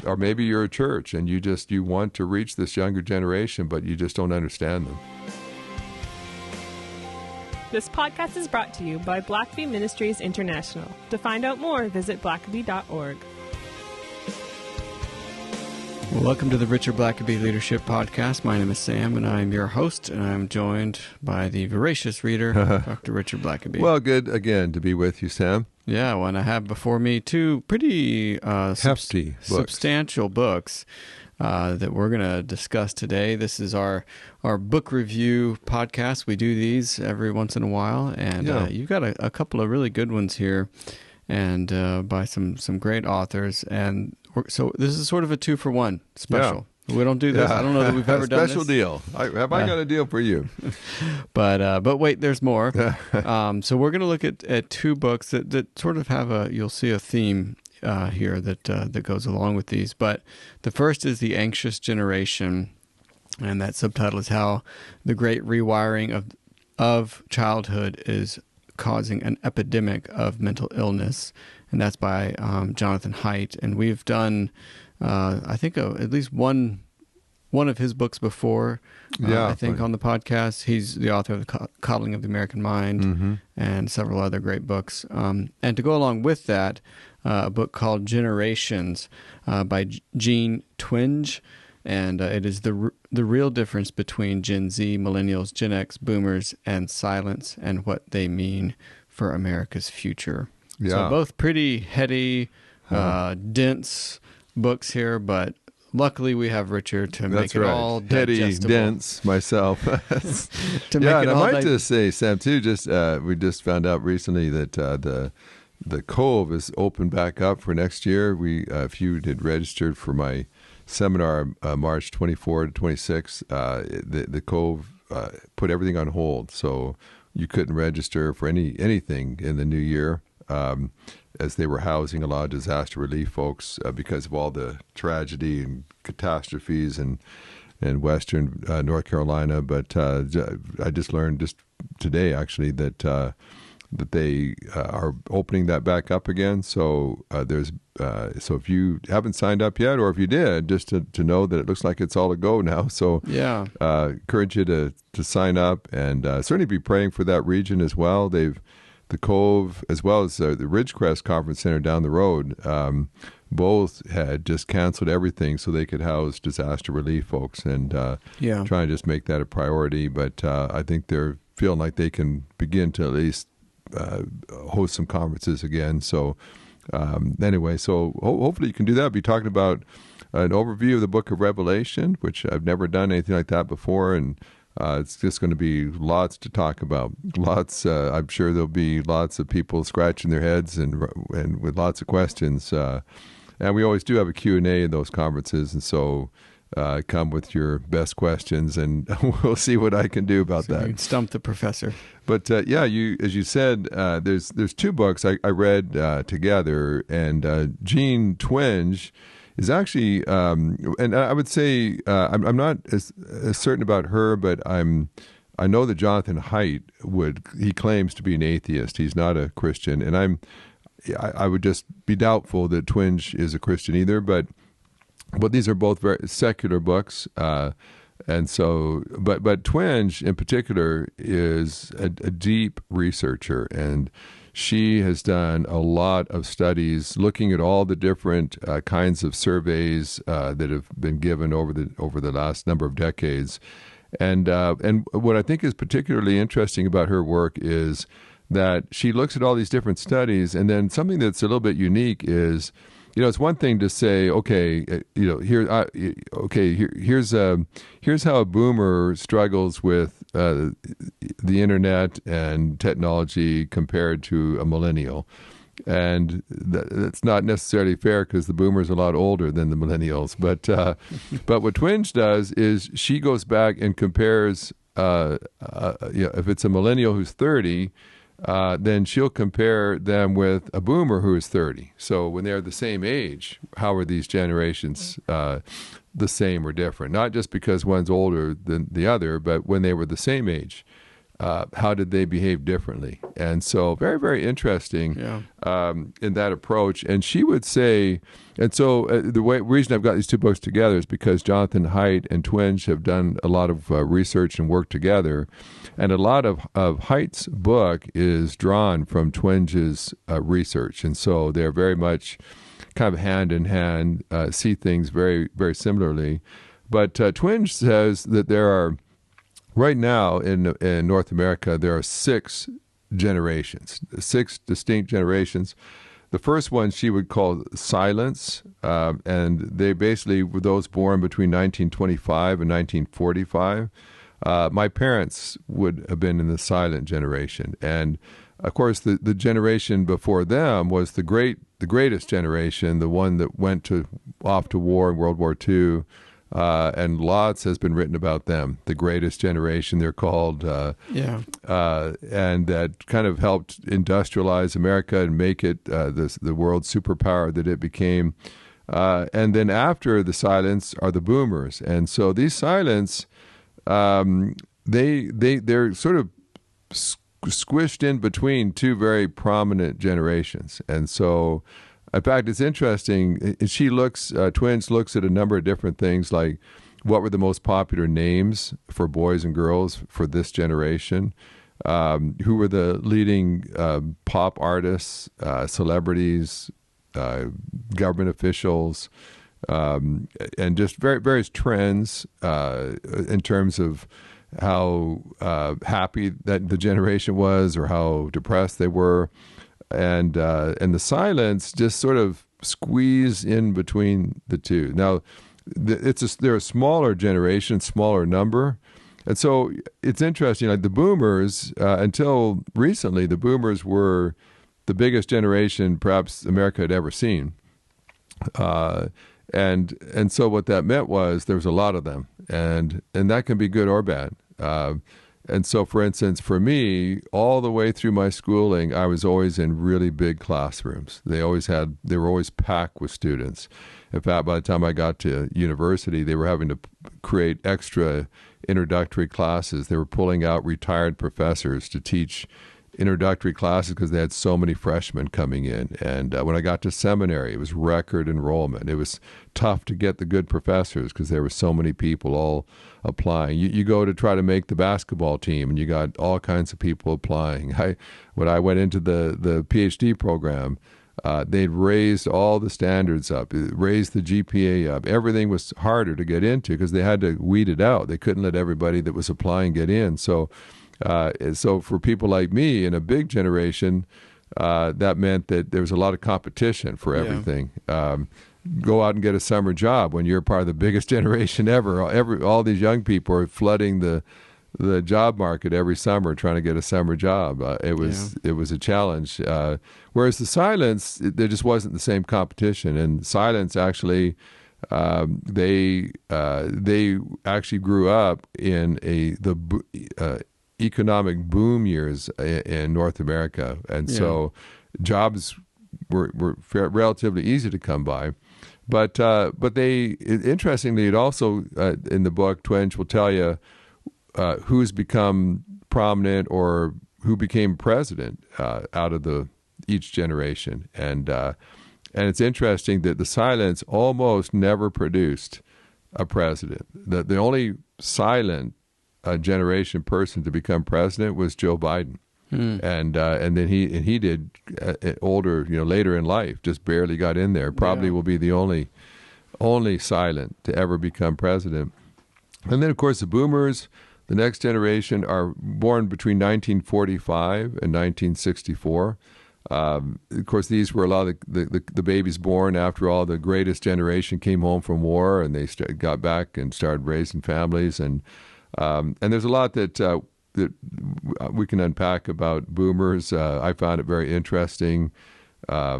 or maybe you're a church and you want to reach this younger generation, but you just don't understand them. This podcast is brought to you by Blackaby Ministries International. To find out more, visit blackaby.org. Welcome to the Richard Blackaby Leadership Podcast. My name is Sam, and I'm your host, and I'm joined by the voracious reader, Dr. Richard Blackaby. Well, good again to be with you, Sam. Yeah, well, and I have before me two pretty hefty, substantial books that we're going to discuss today. This is our book review podcast. We do these every once in a while, and you've got a couple of really good ones here, and by some great authors. And so this is sort of a 2-for-1 special. Yeah. We don't do this. I don't know that we've ever done this. Special deal. I got a deal for you? But wait, there's more. So we're going to look at two books that sort of have you'll see a theme here that goes along with these. But the first is The Anxious Generation, and that subtitle is How the Great Rewiring of Childhood is Causing an Epidemic of Mental Illness. And that's by Jonathan Haidt. And we've done, I think, at least one of his books before, I think, on the podcast. He's the author of The Coddling of the American Mind and several other great books. And to go along with that, a book called Generations by Twenge. And it is the real difference between Gen Z, Millennials, Gen X, Boomers, and Silence, and what they mean for America's future. Yeah. So both pretty heady, dense books here, but luckily we have Richard to make it all digestible. Heady, dense myself. I might just say, Sam, too, we just found out recently that the Cove is open back up for next year. If you had registered for my seminar March 24 to 26, the Cove put everything on hold, so you couldn't register for anything in the new year, as they were housing a lot of disaster relief folks because of all the tragedy and catastrophes in western North Carolina. But I just learned just today, actually, that they are opening that back up again. So so if you haven't signed up yet, or if you did, just to know that it looks like it's all a go now. So encourage you to sign up, and certainly be praying for that region as well. The Cove, as well as the Ridgecrest Conference Center down the road, both had just canceled everything so they could house disaster relief folks, and trying to just make that a priority. But I think they're feeling like they can begin to at least host some conferences again. So anyway, hopefully you can do that. I'll be talking about an overview of the book of Revelation, which I've never done anything like that before, and it's just going to be lots to talk about. I'm sure there'll be lots of people scratching their heads and with lots of questions. And we always do have a Q&A in those conferences, and so come with your best questions, and we'll see what I can do about that. You can stump the professor. But as you said, there's two books I read together, and Jean Twenge is actually, and I would say I'm not as certain about her, but I know that Jonathan Haidt he claims to be an atheist. He's not a Christian, and I would just be doubtful that Twenge is a Christian either. But these are both very secular books, and so but Twenge in particular is a deep researcher, and she has done a lot of studies looking at all the different kinds of surveys that have been given over the last number of decades. And what I think is particularly interesting about her work is that she looks at all these different studies, and then something that's a little bit unique is, it's one thing to say, here's how a boomer struggles with the internet and technology compared to a millennial. And that's not necessarily fair because the boomer's a lot older than the millennials. But what Twenge does is she goes back and compares, if it's a millennial who's 30, then she'll compare them with a boomer who is 30. So when they're the same age, how are these generations the same or different? Not just because one's older than the other, but when they were the same age, how did they behave differently? And so very, very interesting in that approach. And she would say, and so reason I've got these two books together is because Jonathan Haidt and Twenge have done a lot of research and work together. And a lot of Haidt's book is drawn from Twenge's research. And so they're very much kind of hand in hand, see things very, very similarly. But Twenge says that there are, right now in North America, there are 6 generations, 6 distinct generations. The first one she would call silence, and they basically were those born between 1925 and 1945. My parents would have been in the silent generation. And, of course, the generation before them was the greatest generation, the one that went off to war in World War II. And lots has been written about them, the greatest generation, they're called. And that kind of helped industrialize America and make it the world superpower that it became. And then after the silence are the boomers. And so these silents, they're sort of squished in between 2 very prominent generations. And so, in fact, it's interesting. Twenge looks at a number of different things, like what were the most popular names for boys and girls for this generation, who were the leading pop artists, celebrities, government officials, and just various trends in terms of how happy that the generation was or how depressed they were. And the silence just sort of squeeze in between the two. Now, they're a smaller generation, smaller number, and so it's interesting. Like the boomers, until recently, the boomers were the biggest generation perhaps America had ever seen, and so what that meant was there was a lot of them, and that can be good or bad. And so, for instance, for me, all the way through my schooling, I was always in really big classrooms. They were always packed with students. In fact, by the time I got to university, they were having to create extra introductory classes. They were pulling out retired professors to teach introductory classes because they had so many freshmen coming in. And when I got to seminary, it was record enrollment. It was tough to get the good professors because there were so many people all applying. You go to try to make the basketball team, and you got all kinds of people applying. When I went into the PhD program, they'd raised all the standards up, raised the GPA up. Everything was harder to get into because they had to weed it out. They couldn't let everybody that was applying get in. So for people like me in a big generation, that meant that there was a lot of competition for everything. Go out and get a summer job when you're part of the biggest generation ever. All these young people are flooding the job market every summer trying to get a summer job. It was a challenge. Whereas the silence, there just wasn't the same competition. And silence actually, they actually grew up in the economic boom years in North America, and so jobs were relatively easy to come by. But interestingly, it also in the book, Twenge will tell you who's become prominent or who became president out of each generation, and it's interesting that the silence almost never produced a president. The only silent generation person to become president was Joe Biden. And then he did older, later in life, just barely got in there. Probably will be the only silent to ever become president. And then, of course, the boomers, the next generation, are born between 1945 and 1964. Of course, these were a lot of the babies born after all the greatest generation came home from war, and they got back and started raising families. And there's a lot that we can unpack about boomers. I found it very interesting. As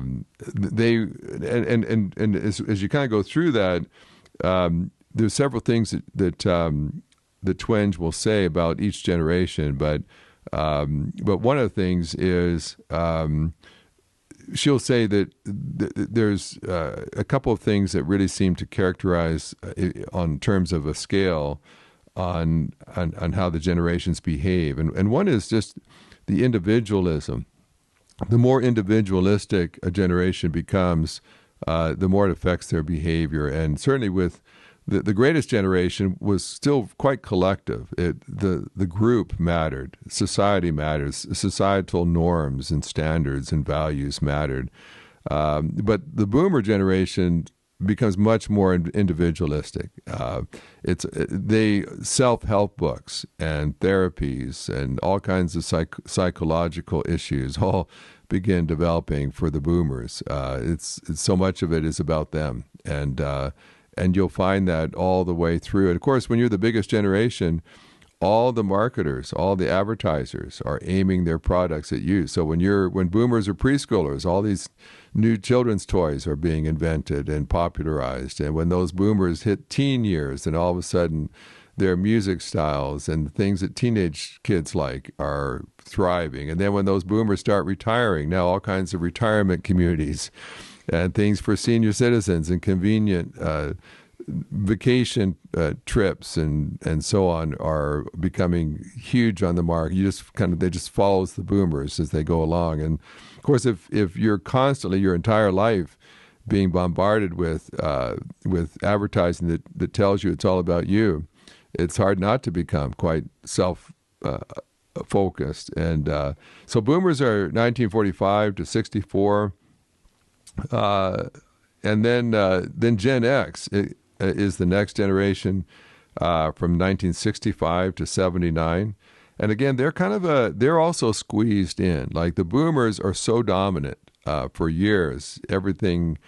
you kind of go through that, there's several things that Twenge will say about each generation. But one of the things is she'll say that there's a couple of things that really seem to characterize, on terms of a scale, on how the generations behave. And one is just the individualism. The more individualistic a generation becomes, the more it affects their behavior. And certainly with the greatest generation was still quite collective. The group mattered. Society matters. Societal norms and standards and values mattered. But the boomer generation becomes much more individualistic. They self-help books and therapies and all kinds of psychological issues all begin developing for the boomers. It's so much of it is about them, and you'll find that all the way through. And of course, when you're the biggest generation, all the marketers, all the advertisers are aiming their products at you. So when boomers are preschoolers, all these new children's toys are being invented and popularized. And when those boomers hit teen years, then all of a sudden their music styles and the things that teenage kids like are thriving. And then when those boomers start retiring, now all kinds of retirement communities and things for senior citizens and convenient vacation trips and so on are becoming huge on the market. They just follows the boomers as they go along. And of course, if you're constantly your entire life being bombarded with advertising that tells you it's all about you, it's hard not to become quite self-focused. And so boomers are 1945 to 64, and then Gen X is the next generation from 1965 to 79. And again, they're also squeezed in. Like the boomers are so dominant for years. Everything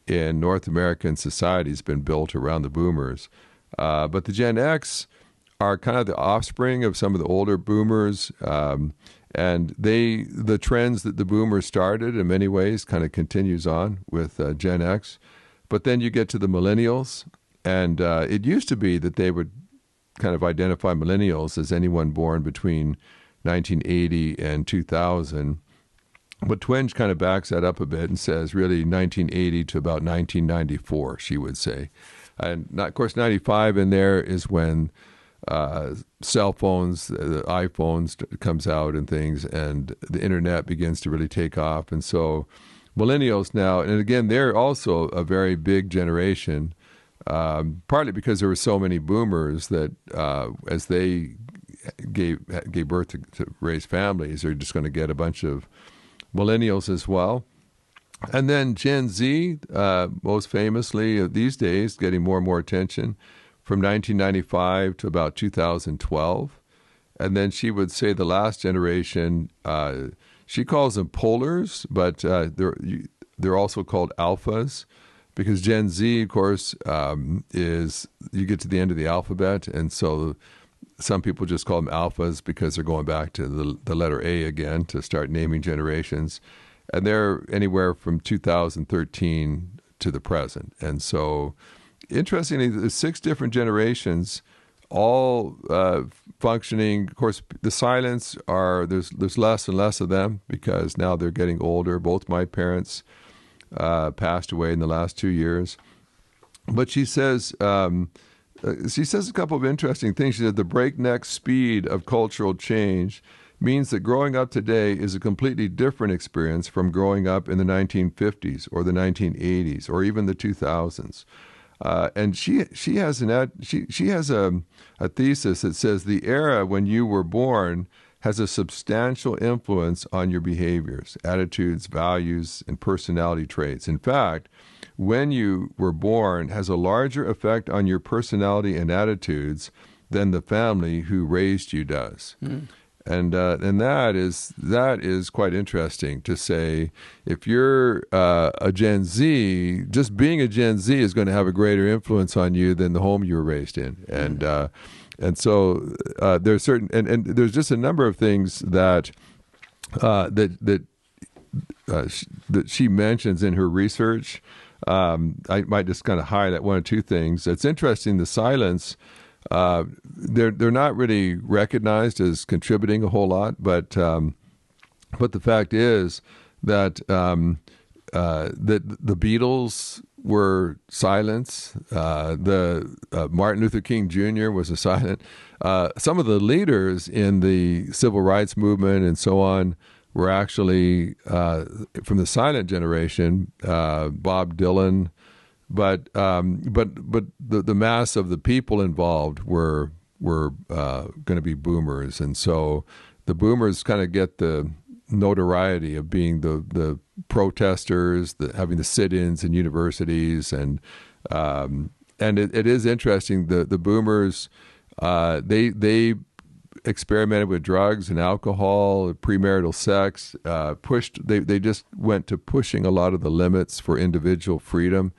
in North American society has been built around the boomers. But the Gen X are kind of the offspring of some of the older boomers. And the trends that the boomers started in many ways kind of continues on with Gen X. But then you get to the millennials, and it used to be that they would kind of identify millennials as anyone born between 1980 and 2000. But Twenge kind of backs that up a bit and says really 1980 to about 1994, she would say. And of course, 95 in there is when cell phones, the iPhones comes out and things, and the internet begins to really take off. And so millennials now, and again, they're also a very big generation, partly because there were so many boomers that as they gave birth to raise families, they're just going to get a bunch of millennials as well. And then Gen Z, most famously these days, getting more and more attention from 1995 to about 2012. And then she would say the last generation, she calls them polars, but they're also called alphas, because Gen Z, of course, is you get to the end of the alphabet, and so some people just call them alphas because they're going back to the letter A again to start naming generations. And they're anywhere from 2013 to the present. And so, interestingly, there's 6 different generations, all functioning. Of course, the silents there's less and less of them because now they're getting older. Both my parents passed away in the last 2 years. But she says a couple of interesting things. She said the breakneck speed of cultural change means that growing up today is a completely different experience from growing up in the 1950s or the 1980s or even the 2000s. And she has a thesis that says the era when you were born has a substantial influence on your behaviors, attitudes, values, and personality traits. In fact, when you were born has a larger effect on your personality and attitudes than the family who raised you does. Mm. And that is quite interesting to say. If you're a Gen Z, just being a Gen Z is going to have a greater influence on you than the home you were raised in. And so there's certain and there's just a number of things that she mentions in her research. I might just kind of highlight 1 or 2 things. It's interesting. The silence. They're not really recognized as contributing a whole lot, but the fact is that that the Beatles were silence. Martin Luther King Jr. was a silent. Some of the leaders in the civil rights movement and so on were actually from the silent generation, Bob Dylan, but the mass of the people involved were going to be boomers, and so the boomers kind of get the notoriety of being the protesters, having the sit-ins in universities, and it is interesting. The boomers they experimented with drugs and alcohol, premarital sex, they just went to pushing a lot of the limits for individual freedom,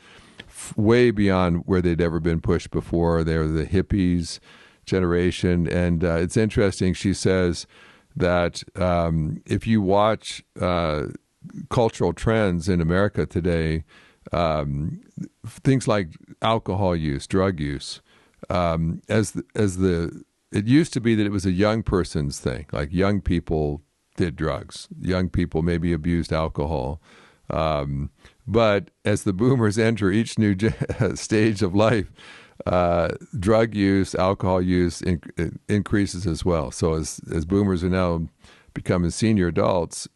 way beyond where they'd ever been pushed before. They were the hippies generation, and it's interesting. She says that if you watch cultural trends in America today, things like alcohol use, drug use, it used to be that it was a young person's thing, like young people did drugs, young people maybe abused alcohol. But as the boomers enter each new stage of life, drug use, alcohol use increases as well. So as boomers are now becoming senior adults,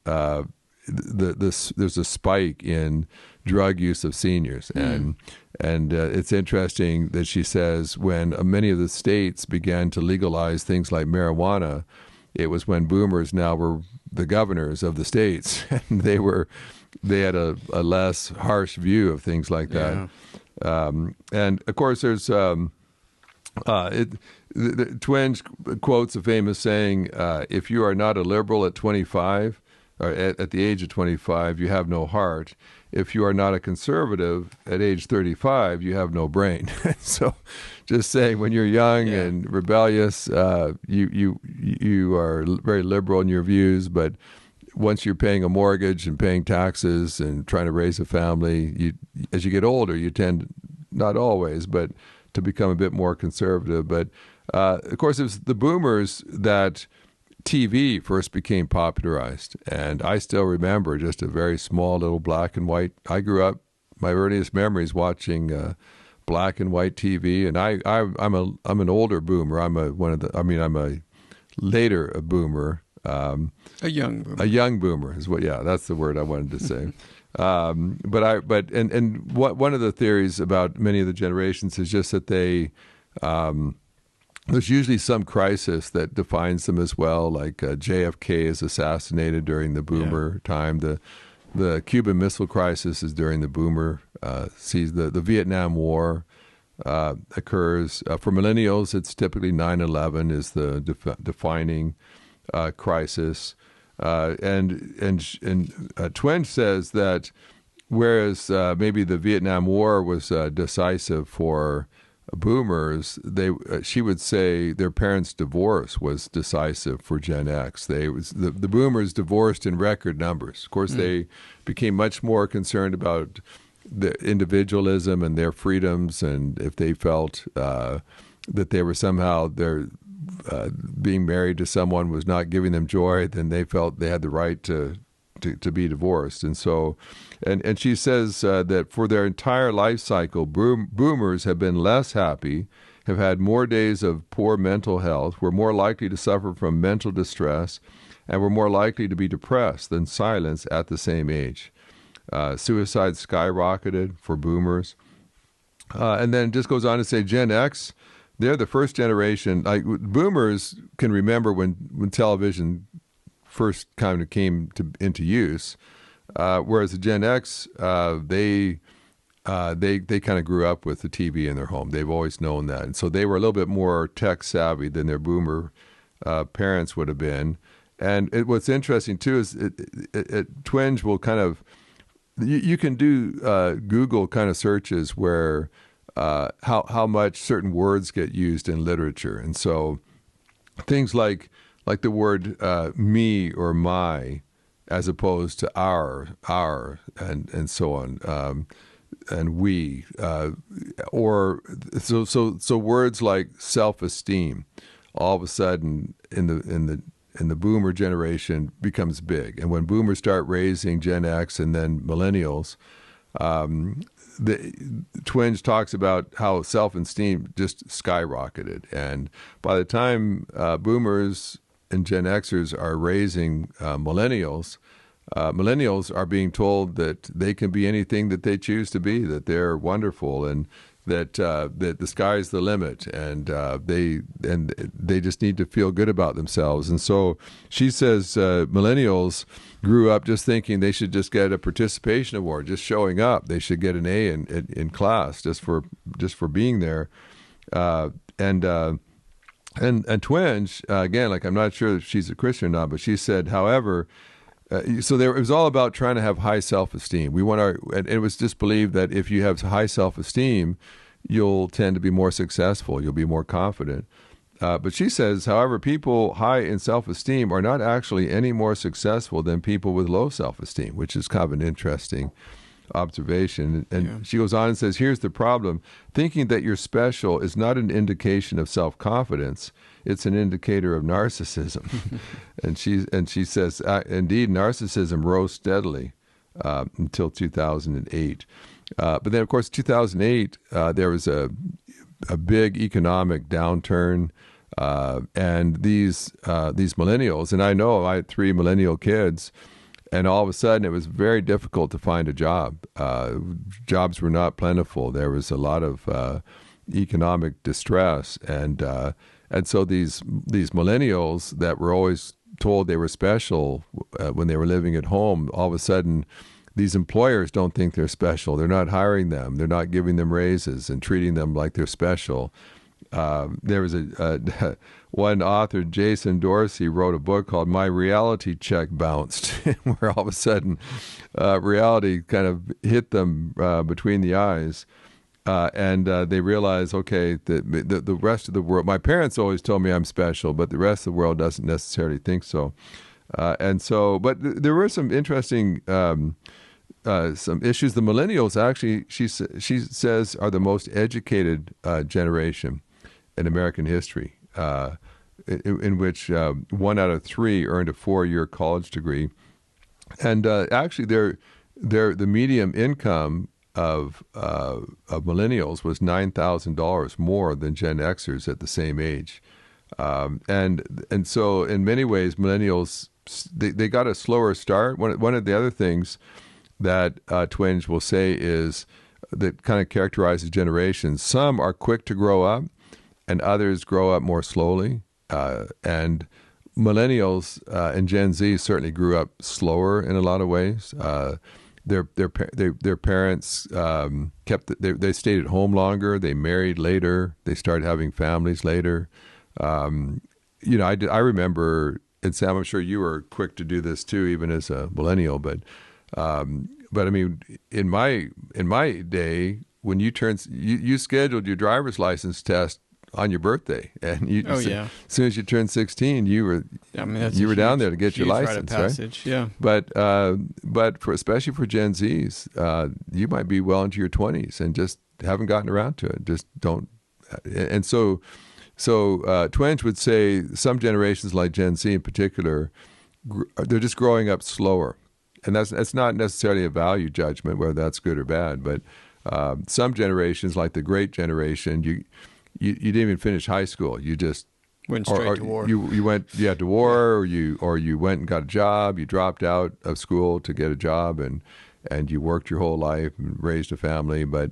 there's a spike in drug use of seniors. And it's interesting that she says when many of the states began to legalize things like marijuana, it was when boomers now were the governors of the states, and they had a less harsh view of things like that. Yeah. And of course, there's Twenge quotes a famous saying: "If you are not a liberal at 25, or at the age of 25, you have no heart. If you are not a conservative at age 35, you have no brain." So, just saying, when you're young and rebellious, you are very liberal in your views, but once you're paying a mortgage and paying taxes and trying to raise a family, as you get older, you tend, not always, but to become a bit more conservative. But of course, it was the boomers that TV first became popularized. And I still remember just a very small little black and white. I grew up, my earliest memories watching black and white TV. And I'm an older boomer. I'm a later boomer. A young boomer. A young boomer is that's the word I wanted to say. One of the theories about many of the generations is just that there's usually some crisis that defines them as well, like JFK is assassinated during the boomer time. The Cuban Missile Crisis is during the boomer season. The Vietnam War occurs. For millennials, it's typically 9/11 is the defining crisis. And Twenge says that whereas maybe the Vietnam War was decisive for boomers, she would say their parents' divorce was decisive for Gen X. The boomers divorced in record numbers. Of course, they became much more concerned about the individualism and their freedoms, and if they felt that they were somehow being married to someone was not giving them joy, then they felt they had the right to be divorced. And so, and she says that for their entire life cycle, boomers have been less happy, have had more days of poor mental health, were more likely to suffer from mental distress, and were more likely to be depressed than silenced at the same age. Suicide skyrocketed for boomers. And then just goes on to say Gen X, they're the first generation. Like boomers can remember when television first kind of came into use, whereas the Gen X, they kind of grew up with the TV in their home. They've always known that, and so they were a little bit more tech savvy than their boomer parents would have been. And what's interesting too is Twenge will kind of you can do Google kind of searches where how much certain words get used in literature, and so things like the word me or my, as opposed to our and so on, and we, or so words like self-esteem, all of a sudden in the boomer generation becomes big, and when boomers start raising Gen X and then millennials, Twenge talks about how self-esteem just skyrocketed. And by the time boomers and Gen Xers are raising millennials, millennials are being told that they can be anything that they choose to be, that they're wonderful, and that the sky's the limit, and they just need to feel good about themselves. And so she says millennials grew up just thinking they should just get a participation award, just showing up. They should get an A in class just for being there. And Twenge, again, like, I'm not sure if she's a Christian or not, but she said, however, it was all about trying to have high self-esteem. And it was just believed that if you have high self-esteem, you'll tend to be more successful. You'll be more confident. But she says, however, people high in self-esteem are not actually any more successful than people with low self-esteem, which is kind of an interesting observation. And she goes on and says, here's the problem. Thinking that you're special is not an indication of self-confidence. It's an indicator of narcissism. and she says, indeed, narcissism rose steadily until 2008. But then, of course, 2008, there was a big economic downturn, and these millennials, and I know I had 3 millennial kids, and all of a sudden it was very difficult to find a job. Jobs were not plentiful. There was a lot of economic distress, and so these millennials that were always told they were special when they were living at home, all of a sudden these employers don't think they're special. They're not hiring them. They're not giving them raises and treating them like they're special. There was one author, Jason Dorsey, wrote a book called My Reality Check Bounced, where all of a sudden reality kind of hit them between the eyes. And they realized, okay, the rest of the world, my parents always told me I'm special, but the rest of the world doesn't necessarily think so. But there were some interesting some issues. The millennials actually, she says, are the most educated generation in American history, in which 1 out of 3 earned a 4-year college degree, and actually, the median income of millennials was $9,000 more than Gen Xers at the same age, and so in many ways, millennials they got a slower start. One of the other things that Twenge will say is that kind of characterizes generations. Some are quick to grow up, and others grow up more slowly. And millennials and Gen Z certainly grew up slower in a lot of ways. Their parents they stayed at home longer. They married later. They started having families later. I remember, and Sam, I'm sure you were quick to do this too, even as a millennial. But I mean, in my day, when you scheduled your driver's license test on your birthay, and as soon as you turned 16, you were down there to get your license, right? Yeah. But especially for Gen Zs, you might be well into your 20s and just haven't gotten around to it. Just don't. And so Twenge would say some generations, like Gen Z in particular, they're just growing up slower. And that's not necessarily a value judgment, whether that's good or bad. But some generations, like the Great Generation, you didn't even finish high school. You just went straight to war. You went to war, or you went and got a job. You dropped out of school to get a job, and you worked your whole life and raised a family. But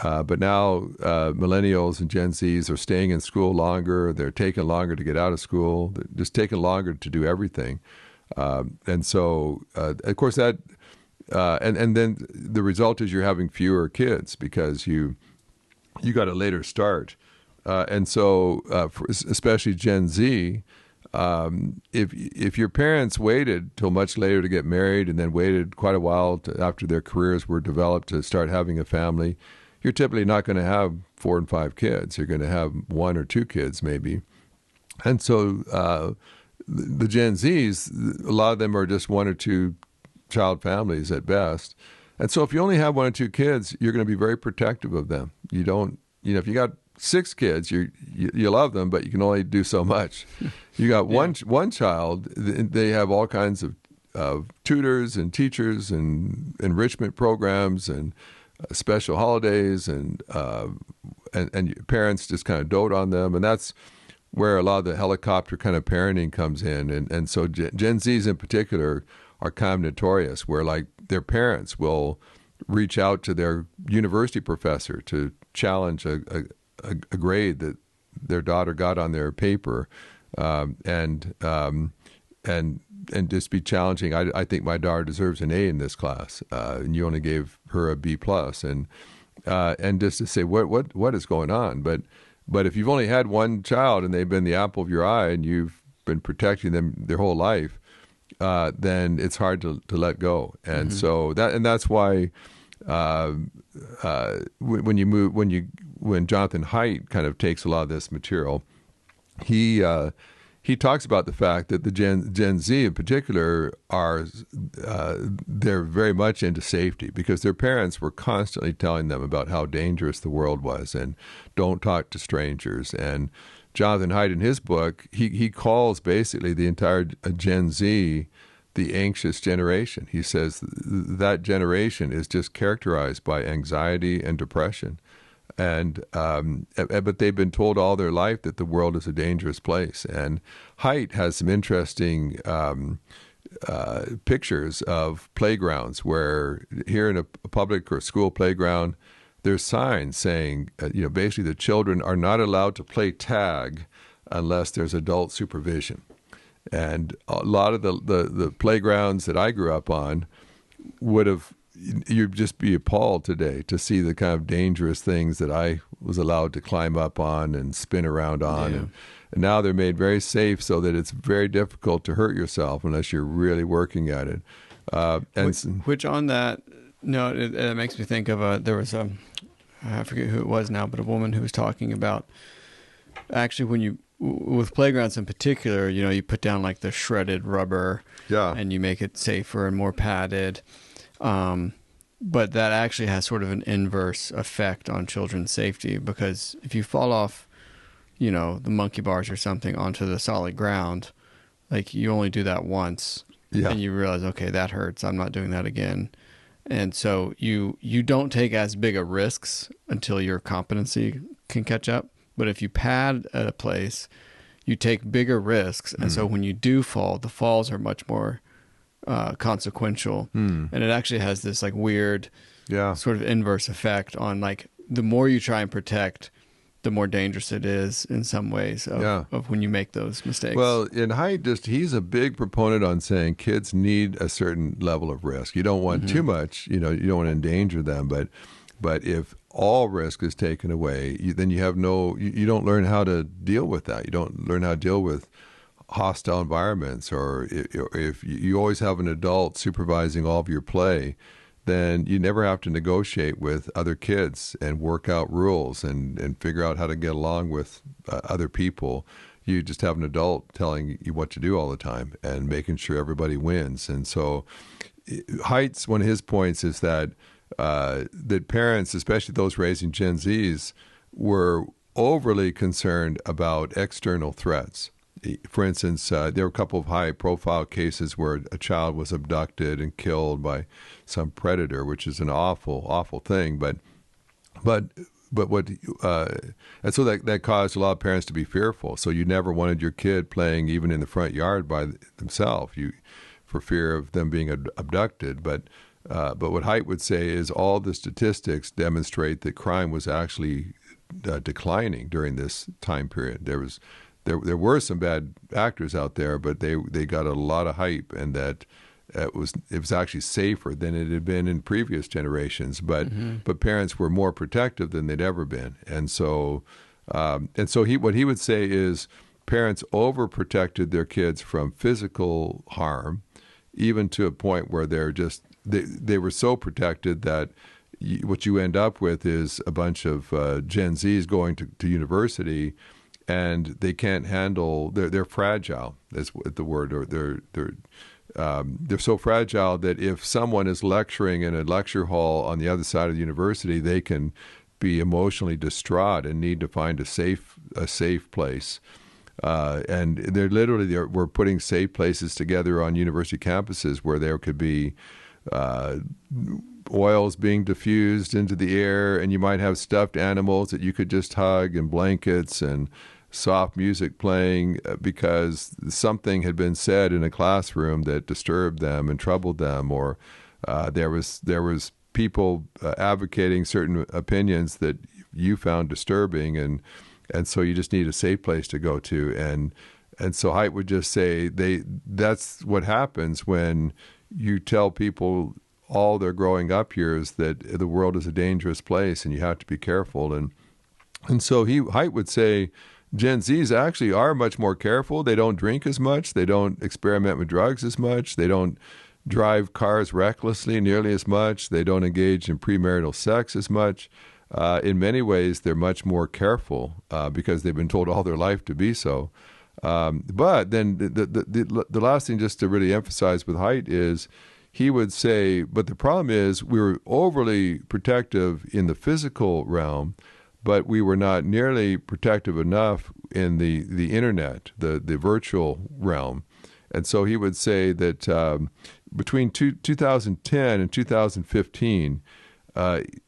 now millennials and Gen Zs are staying in school longer. They're taking longer to get out of school. They're just taking longer to do everything. And so, of course, that and then the result is you're having fewer kids because you got a later start. And so, especially Gen Z, if your parents waited till much later to get married and then waited quite a while after their careers were developed to start having a family, you're typically not going to have 4 and 5 kids. You're going to have 1 or 2 kids maybe. And so the Gen Zs, a lot of them are just 1 or 2 child families at best. And so if you only have 1 or 2 kids, you're going to be very protective of them. You don't, if you got 6 kids, you love them, but you can only do so much. You got one child, they have all kinds of tutors and teachers and enrichment programs, and special holidays, and parents just kind of dote on them, and that's where a lot of the helicopter kind of parenting comes in, and so Gen Zs in particular are kind of notorious, where like their parents will reach out to their university professor to challenge a grade that their daughter got on their paper, and just be challenging. I think my daughter deserves an A in this class, and you only gave her a B plus, and just to say what is going on. But if you've only had one child and they've been the apple of your eye and you've been protecting them their whole life, then it's hard to let go. And so that's why when Jonathan Haidt kind of takes a lot of this material, he talks about the fact that the Gen Z in particular they're very much into safety because their parents were constantly telling them about how dangerous the world was and don't talk to strangers. And Jonathan Haidt in his book, he calls basically the entire Gen Z the anxious generation. He says that generation is just characterized by anxiety and depression. And but they've been told all their life that the world is a dangerous place. And Haidt has some interesting pictures of playgrounds where here in a public or school playground, there's signs saying, basically the children are not allowed to play tag unless there's adult supervision. And a lot of the playgrounds that I grew up on you'd just be appalled today to see the kind of dangerous things that I was allowed to climb up on and spin around on. Yeah. And now they're made very safe so that it's very difficult to hurt yourself unless you're really working at it. Which on that note, it makes me think of there was I forget who it was now, but a woman who was talking about actually with playgrounds in particular, you put down like the shredded rubber, and you make it safer and more padded. But that actually has sort of an inverse effect on children's safety because if you fall off, the monkey bars or something onto the solid ground, like you only do that once and you realize, okay, that hurts. I'm not doing that again. And so you don't take as big a risks until your competency can catch up. But if you pad at a place, you take bigger risks. And so when you do fall, the falls are much more consequential. And it actually has this like weird sort of inverse effect on like the more you try and protect, the more dangerous it is in some ways of when you make those mistakes. Well, and Haidt he's a big proponent on saying kids need a certain level of risk. You don't want too much, you don't want to endanger them, but if all risk is taken away, then you have you don't learn how to deal with that. You don't learn how to deal with hostile environments, or if you always have an adult supervising all of your play, then you never have to negotiate with other kids and work out rules and figure out how to get along with other people. You just have an adult telling you what to do all the time and making sure everybody wins. And so Haidt's, one of his points is that parents, especially those raising Gen Zs, were overly concerned about external threats. For instance, there were a couple of high-profile cases where a child was abducted and killed by some predator, which is an awful, awful thing. But what and so that caused a lot of parents to be fearful. So you never wanted your kid playing even in the front yard by themselves, for fear of them being abducted. But what Haidt would say is all the statistics demonstrate that crime was actually declining during this time period. There were some bad actors out there, but they got a lot of hype, and that it was actually safer than it had been in previous generations. But parents were more protective than they'd ever been, and so what he would say is parents overprotected their kids from physical harm, even to a point where they were so protected that what you end up with is a bunch of Gen Zs going to university. And they can't handle. They're fragile. That's the word. Or they're so fragile that if someone is lecturing in a lecture hall on the other side of the university, they can be emotionally distraught and need to find a safe place. And we're putting safe places together on university campuses where there could be oils being diffused into the air, and you might have stuffed animals that you could just hug, and blankets and soft music playing because something had been said in a classroom that disturbed them and troubled them, or there was people advocating certain opinions that you found disturbing, and so you just need a safe place to go to. And so Haidt would just say that's what happens when you tell people all their growing up years that the world is a dangerous place and you have to be careful. And so Haidt would say Gen Zs actually are much more careful. They don't drink as much. They don't experiment with drugs as much. They don't drive cars recklessly nearly as much. They don't engage in premarital sex as much. In many ways, they're much more careful because they've been told all their life to be so. But then the last thing just to really emphasize with Haidt is he would say, but the problem is we were overly protective in the physical realm, but we were not nearly protective enough in the internet, the virtual realm. And so he would say that between 2010 and 2015,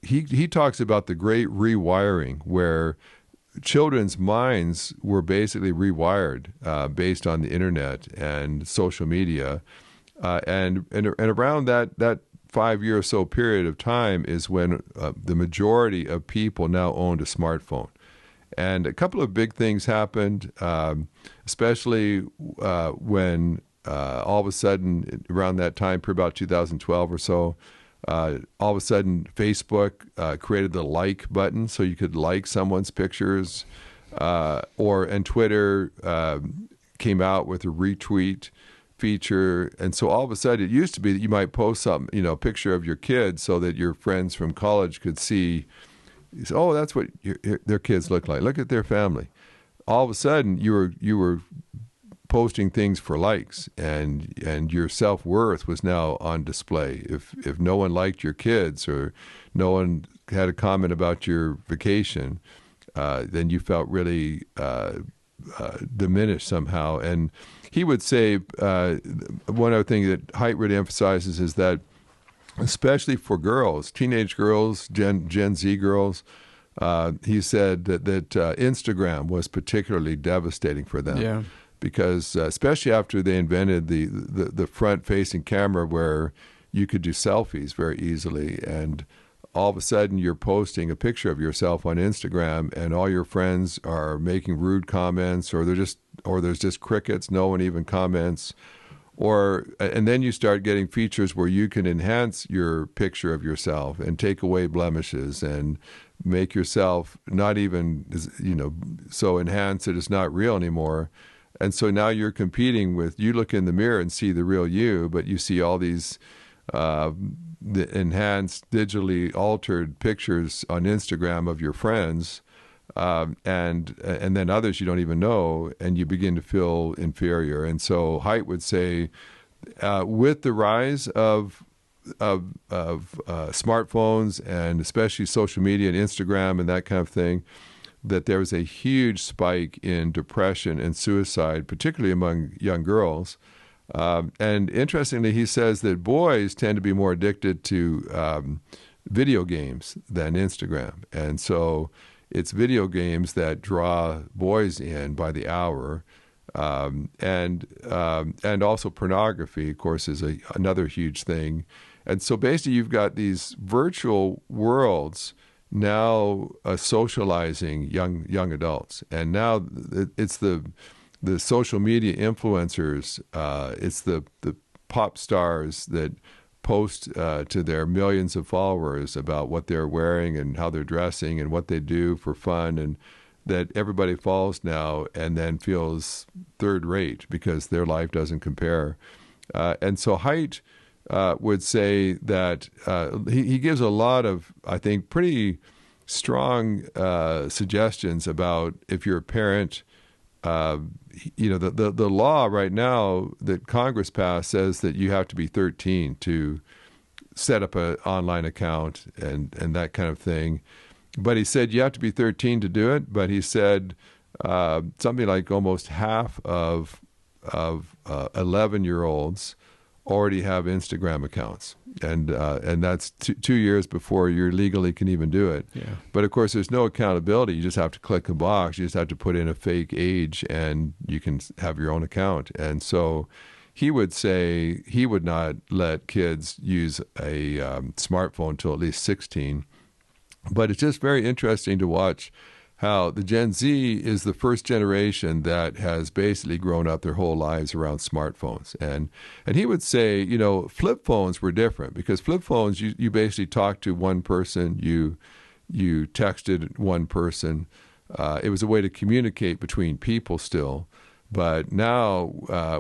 he talks about the great rewiring, where children's minds were basically rewired based on the internet and social media. And around that 5-year or so period of time is when the majority of people now owned a smartphone. And a couple of big things happened, especially when all of a sudden, around that time, for about 2012 or so, all of a sudden Facebook created the like button so you could like someone's pictures, and Twitter came out with a retweet feature. And so all of a sudden, it used to be that you might post something, a picture of your kids so that your friends from college could see, oh, that's what their kids look like. Look at their family. All of a sudden, you were posting things for likes, and your self-worth was now on display. If no one liked your kids or no one had a comment about your vacation, then you felt really diminished somehow. And he would say one other thing that Haidt really emphasizes is that, especially for girls, teenage girls, Gen Z girls, he said that Instagram was particularly devastating for them. Yeah. Because especially after they invented the front-facing camera where you could do selfies very easily, and all of a sudden you're posting a picture of yourself on Instagram, and all your friends are making rude comments, or there's just crickets, no one even comments, and then you start getting features where you can enhance your picture of yourself and take away blemishes and make yourself not even so enhanced that it's not real anymore. And so now you're competing with, you look in the mirror and see the real you, but you see all these the enhanced, digitally altered pictures on Instagram of your friends, and then others you don't even know, and you begin to feel inferior. And so Haidt would say, with the rise of smartphones and especially social media and Instagram and that kind of thing, that there was a huge spike in depression and suicide, particularly among young girls. And interestingly, he says that boys tend to be more addicted to video games than Instagram. And so it's video games that draw boys in by the hour. And also pornography, of course, is another huge thing. And so basically you've got these virtual worlds now socializing young adults. And now it's the social media influencers, it's the pop stars that post to their millions of followers about what they're wearing and how they're dressing and what they do for fun, and that everybody follows now and then feels third rate because their life doesn't compare. And so Haidt would say that he gives a lot of, I think, pretty strong suggestions about if you're a parent. The law right now that Congress passed says that you have to be 13 to set up an online account and that kind of thing. But he said you have to be 13 to do it. But he said something like almost half of 11-year-olds already have Instagram accounts. And that's 2 years before you legally can even do it. Yeah. But of course, there's no accountability. You just have to click a box. You just have to put in a fake age, and you can have your own account. And so he would say he would not let kids use a smartphone until at least 16. But it's just very interesting to watch how the Gen Z is the first generation that has basically grown up their whole lives around smartphones. And he would say, you know, flip phones were different, because flip phones, you basically talked to one person, you texted one person. It was a way to communicate between people still. But now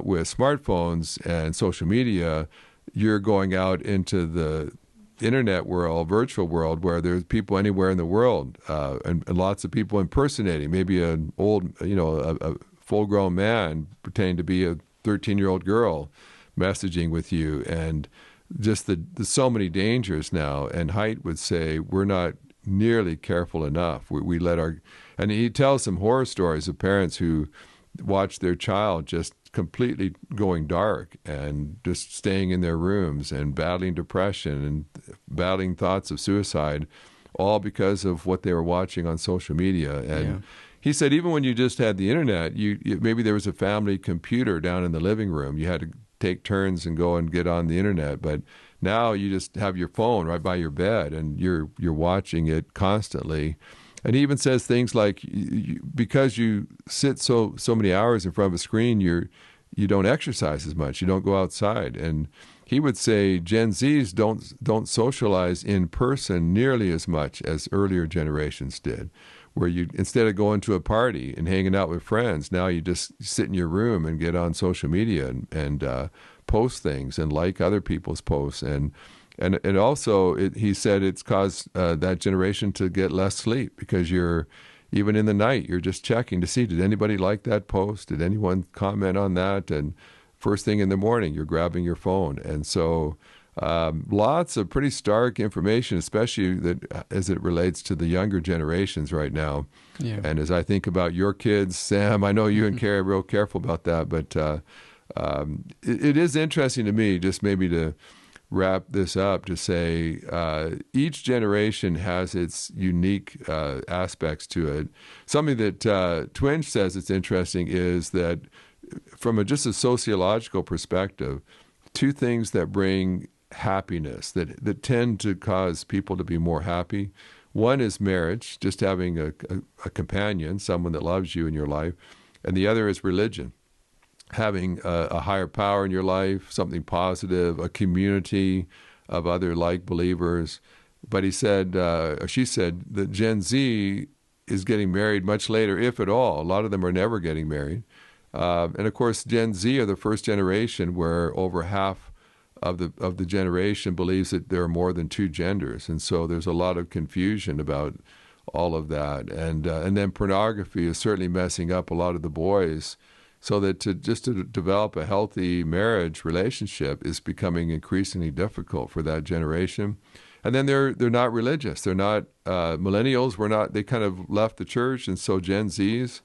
with smartphones and social media, you're going out into the internet world, virtual world, where there's people anywhere in the world, and lots of people impersonating, maybe an old, a full-grown man pretending to be a 13-year-old girl messaging with you, and just the so many dangers now. And Haidt would say we're not nearly careful enough. We let and he tells some horror stories of parents who watch their child just completely going dark and just staying in their rooms and battling depression and battling thoughts of suicide, all because of what they were watching on social media. And he said even when you just had the internet, maybe there was a family computer down in the living room. You had to take turns and go and get on the internet. But now you just have your phone right by your bed, and you're watching it constantly. And he even says things like, because you sit so many hours in front of a screen, you don't exercise as much. You don't go outside. And he would say Gen Zs don't socialize in person nearly as much as earlier generations did, where you, instead of going to a party and hanging out with friends, now you just sit in your room and get on social media and post things and like other people's posts. And also, he said it's caused that generation to get less sleep, because even in the night, you're just checking to see, did anybody like that post? Did anyone comment on that? And first thing in the morning, you're grabbing your phone. And so lots of pretty stark information, especially that as it relates to the younger generations right now. Yeah. And as I think about your kids, Sam, I know you and Carrie are real careful about that, but it is interesting to me, just maybe to wrap this up, to say each generation has its unique aspects to it. Something that Twenge says it's interesting is that from just a sociological perspective, two things that bring happiness, that tend to cause people to be more happy. One is marriage, just having a companion, someone that loves you in your life. And the other is religion. Having a higher power in your life, something positive, a community of other like believers. But he said, or she said, that Gen Z is getting married much later, if at all. A lot of them are never getting married. And of course, Gen Z are the first generation where over half of the generation believes that there are more than two genders. And so there's a lot of confusion about all of that. And then pornography is certainly messing up a lot of the boys, so that to develop a healthy marriage relationship is becoming increasingly difficult for that generation. And then they're not religious. They're not millennials. They kind of left the church, and so Gen Zs,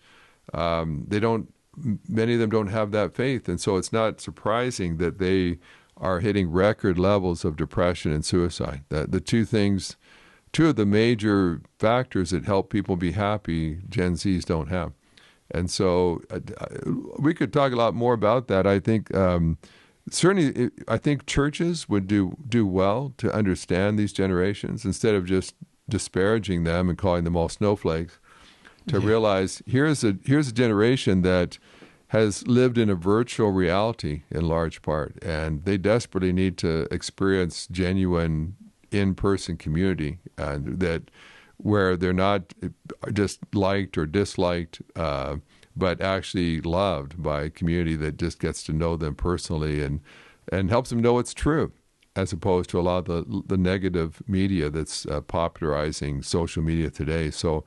many of them don't have that faith, and so it's not surprising that they are hitting record levels of depression and suicide. The two of the major factors that help people be happy, Gen Zs don't have. And so we could talk a lot more about that. I think certainly I think churches would do well to understand these generations, instead of just disparaging them and calling them all snowflakes, to realize here's a generation that has lived in a virtual reality in large part, and they desperately need to experience genuine in-person community, and where they're not just liked or disliked, but actually loved by a community that just gets to know them personally and helps them know what's true, as opposed to a lot of the negative media that's popularizing social media today. So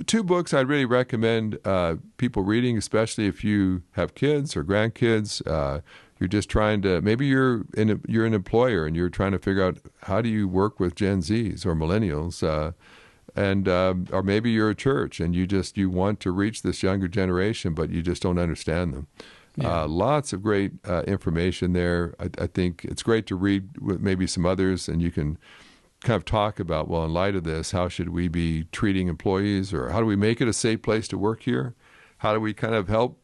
two books I'd really recommend people reading, especially if you have kids or grandkids. You're just trying to, maybe you're an employer and you're trying to figure out how do you work with Gen Zs or millennials, or maybe you're a church and you want to reach this younger generation, but you just don't understand them. Lots of great information there. I think it's great to read with maybe some others, and you can kind of talk about, well, in light of this, how should we be treating employees, or how do we make it a safe place to work here? How do we kind of help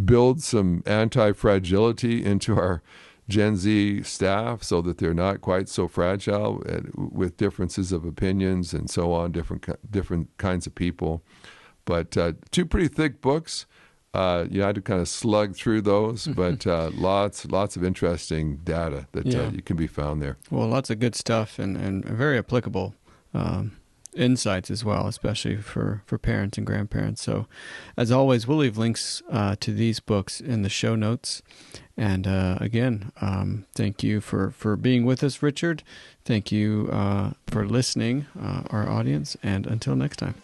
build some anti-fragility into our Gen Z staff so that they're not quite so fragile with differences of opinions and so on, different kinds of people. But two pretty thick books. I had to kind of slug through those, but lots of interesting data that you can be found there. Well, lots of good stuff and very applicable insights as well, especially for parents and grandparents. So, as always, we'll leave links to these books in the show notes. And again, thank you for being with us, Richard. Thank you for listening, our audience, and until next time.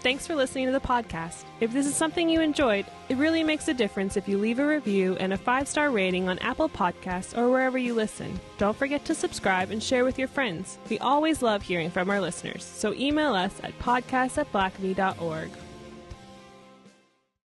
Thanks for listening to the podcast. If this is something you enjoyed, it really makes a difference if you leave a review and a 5-star rating on Apple Podcasts or wherever you listen. Don't forget to subscribe and share with your friends. We always love hearing from our listeners, so email us at podcast@blackaby.org.